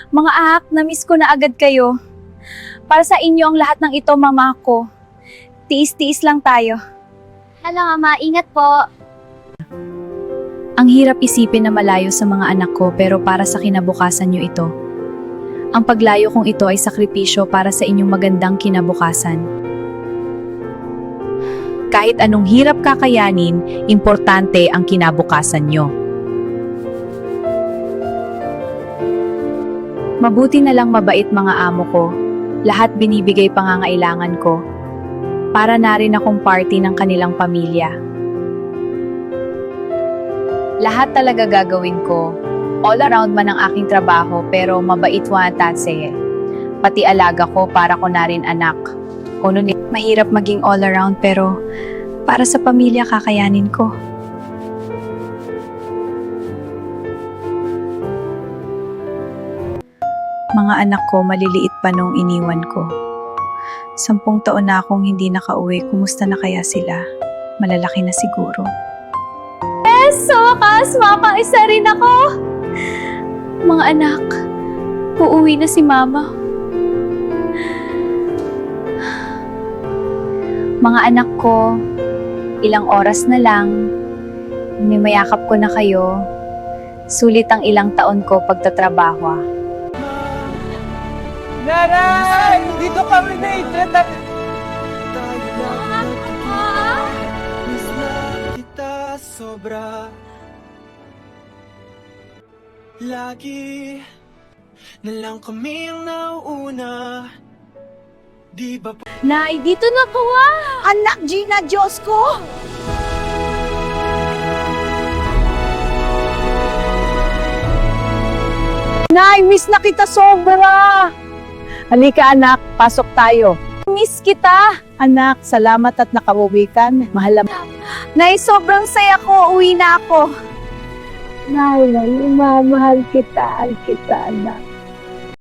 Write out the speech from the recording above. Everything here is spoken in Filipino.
Mga ahak, na-miss ko na agad kayo. Para sa inyo ang lahat ng ito, mama ko. Tiis-tiis lang tayo. Hello, Mama. Ingat po. Ang hirap isipin na malayo sa mga anak ko pero para sa kinabukasan nyo ito. Ang paglayo kong ito ay sakripisyo para sa inyong magandang kinabukasan. Kahit anong hirap kakayanin, importante ang kinabukasan nyo. Mabuti na lang mabait mga amo ko. Lahat binibigay pangangailangan ko. Para na rin akong party ng kanilang pamilya. Lahat talaga gagawin ko. All around man ang aking trabaho pero mabait watatse. Pati alaga ko para ko na rin anak. Mahirap maging all around pero para sa pamilya kakayanin ko. Mga anak ko maliliit pa nung iniwan ko. 10 taon na akong hindi nakauwi. Kumusta na kaya sila? Malalaki na siguro. Sa wakas, makaisa rin ako. Mga anak, uuwi na si mama. Mga anak ko, ilang oras na lang, mayakap ko na kayo. Sulit ang ilang taon ko pagtatrabaho. Naray! Dito kami na itrata! Miss na kita sobra. Lagi na lang kami ang nauuna. Di ba po? Nay, dito na po Anak Gina, Diyos ko! Nay, miss na kita sobra! Halika anak, pasok tayo. Miss kita. Anak, salamat at nakauwi ka. Mahal. Nay, sobrang saya ko. Uwi na ako. Nay, mahal kita, anak.